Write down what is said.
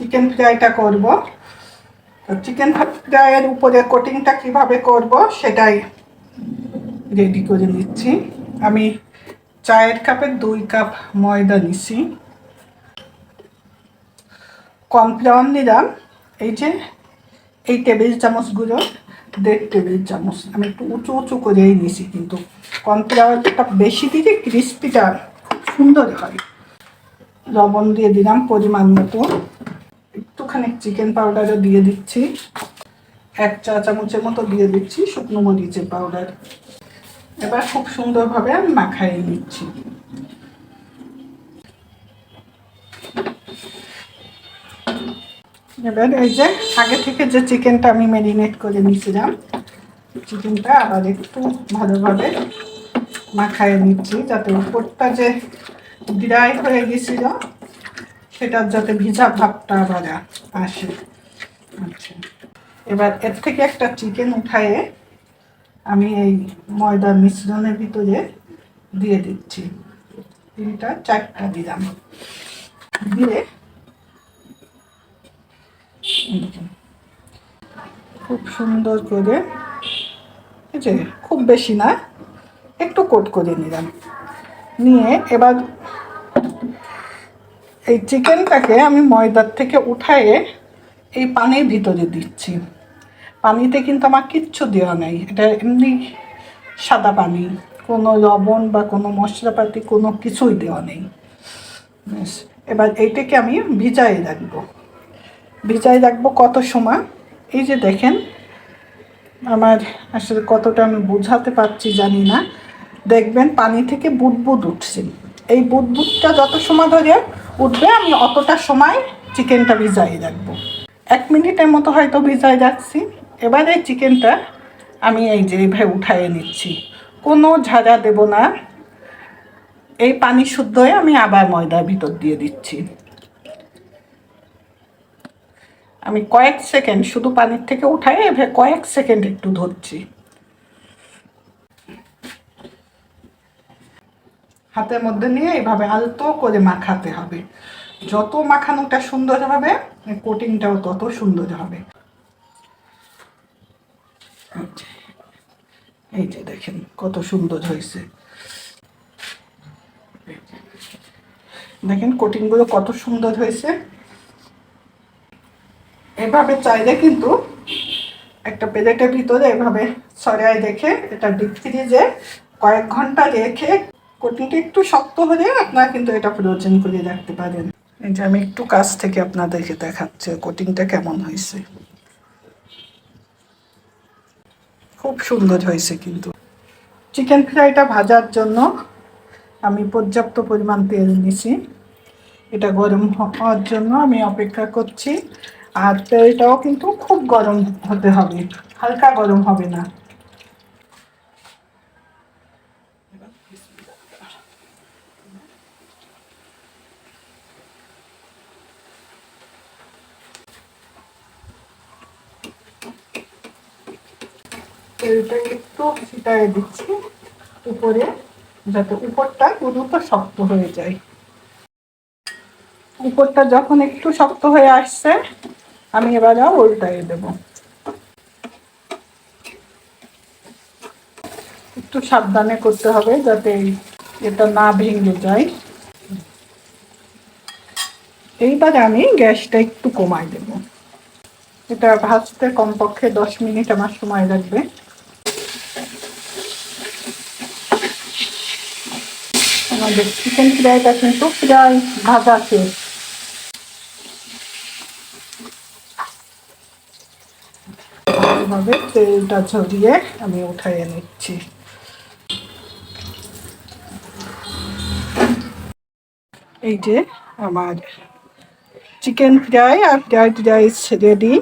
Chicken ফ্রাইটা করব। তো chicken ফ্রাইয়ের উপরে কোটিংটা কিভাবে করব সেটাই রেডি করে নিচ্ছি। আমি চায়ের কাপে 2 কাপ ময়দা নিছি, কর্নফ্লাওয়ার নিলাম এই যে এই টেবিল চামচগুলো 1.5 টেবিল চামচ। আমি একটু উঁচু উঁচু করেই নিছি, কিন্তু কর্নফ্লাওয়ারটা বেশি দিলে ক্রিস্পিটা খুব সুন্দর হয়। লবণ দিয়ে দিলাম পরিমাণ মতো, একটুখানি চিকেন পাউডারও দিয়ে দিচ্ছি, 1 চা চামচের মতো দিয়ে দিচ্ছি শুকনো মরিচের পাউডার। এবার খুব সুন্দরভাবে আমি মাখাইয়ে নিচ্ছি। এবার এই যে আগে থেকে যে চিকেনটা আমি ম্যারিনেট করে নিয়েছিলাম, চিকেনটা আবার একটু ভালোভাবে মাখাইয়ে নিচ্ছি, যাতে উপরটা যে ড্রাই হয়ে গেছিল সেটার যাতে ভিজা ভাবটা আবার আসে। আচ্ছা, এবার এর থেকে একটা চিকেন উঠায়ে আমি এই ময়দার মিশ্রণের ভিতরে দিয়ে দিচ্ছি। 3টা 4টা দিলাম, দিয়ে খুব সুন্দর করে, এই যে খুব বেশি না, একটু কোট করে নিলাম। নিয়ে এবার এই চিকেনটাকে আমি ময়দার থেকে উঠায়ে এই পানির ভিতরে দিচ্ছি। পানিতে কিন্তু আমার কিচ্ছু দেওয়া নেই, এটা এমনি সাদা পানি, কোনো লবণ বা কোনো মশলাপাতি কোনো কিছুই দেওয়া নেই। এবার এইটাকে আমি ভিজাই রাখবো কত সময়। এই যে দেখেন, আমার আসলে কতটা আমি বোঝাতে পারছি জানি না, দেখবেন পানি থেকে বুদবুদ উঠছে। এই বুদবুদটা যত সময় ধরে উঠবে আমি অতটা সময় চিকেনটা ভিজাই রাখবো। 1 মিনিটের মতো হয়তো ভিজাই রাখছি। এবার এই চিকেনটা আমি এই যে এইভাবে উঠাইয়ে নিচ্ছি, কোনো ঝাড়া দেব না। এই পানি শুদ্ধ হয়ে আমি আবার ময়দার ভিতর দিয়ে দিচ্ছি। আমি কয়েক সেকেন্ড শুধু পানির থেকে উঠাই, এভাবে কয়েক সেকেন্ড একটু ধরছি। হাতের মধ্যে নিয়ে এইভাবে আলতো করে মাখাতে হবে। যত মাখানোটা সুন্দর হবে কোটিংটাও তত সুন্দর হবে। এই যে দেখেন কত সুন্দর হয়েছে, দেখেন কোটিংগুলো কত সুন্দর হয়েছে। এভাবে চাইলে কিন্তু একটা প্লেটের ভিতরে এভাবে ছড়াই রেখে এটা ডিপ ফ্রিজে কয়েক ঘন্টা রেখে কোটিংটা একটু শক্ত হলে আপনারা কিন্তু এটা ফ্রোজেন করে রাখতে পারেন। এই যে আমি একটু কাছ থেকে আপনাদেরকে দেখাচ্ছি কোটিংটা কেমন হয়েছে, খুব সুন্দর হয়েছে। কিন্তু চিকেন ফ্রাইটা ভাজার জন্য আমি পর্যাপ্ত পরিমাণ তেল নিছি, এটা গরম হওয়ার জন্য আমি অপেক্ষা করছি। আর তেলটাও কিন্তু খুব গরম হতে হবে, হালকা গরম হবে না। তেলটা একটু ছিটাই দিচ্ছি উপরে, যাতে উপরটা দ্রুত শক্ত হয়ে যায়। উপরটা যখন একটু শক্ত হয়ে আসছে আমি এবার উল্টাই দেব। একটু সাবধানে করতে হবে যাতে এটা না ভেঙে যায়। এইবার আমি গ্যাসটা একটু কমাই দেব। এটা ভাজতে কমপক্ষে 10 মিনিট আমার সময় লাগবে। আমাদের চিকেন ফ্রাইটা কিন্তু প্রায় ভাজা শেষ। ভালোভাবে তেলটা ঝরিয়ে আমি উঠাইয়ে নিচ্ছি। এই যে আমার চিকেন ফ্রাই আর ফ্রাইড রাইস রেডি।